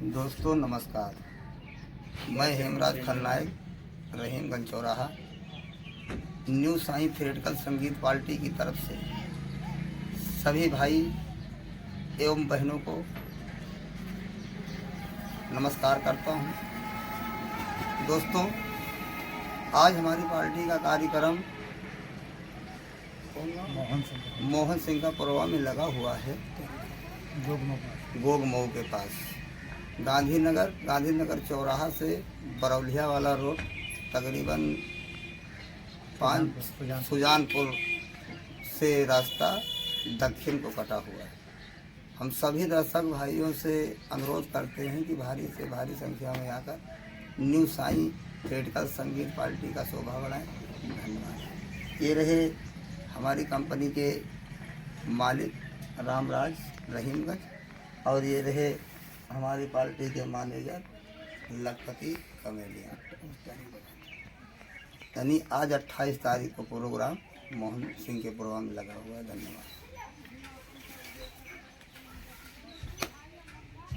दोस्तों नमस्कार, मैं हेमराज खलनायक रहीमगंज चौराहा न्यू साईं थिएट्रिकल संगीत पार्टी की तरफ से सभी भाई एवं बहनों को नमस्कार करता हूं। दोस्तों, आज हमारी पार्टी का कार्यक्रम मोहन सिंह का पुरवा में लगा हुआ है, गोगमऊ के पास। गांधीनगर चौराहा से बरौलिया वाला रोड तकरीबन 5 सुजानपुर से रास्ता दक्षिण को कटा हुआ है। हम सभी दर्शक भाइयों से अनुरोध करते हैं कि भारी से भारी संख्या में आकर न्यू साईं थिएट्रिकल संगीत पार्टी का शोभा बढ़ाएं। धन्यवाद। ये रहे हमारी कंपनी के मालिक रामराज रहीमगंज, और ये रहे हमारी पार्टी के मैनेजर लखपति कमेलिया। यानी आज 28 तारीख को प्रोग्राम मोहन सिंह के प्रोग्राम में लगा हुआ है। धन्यवाद।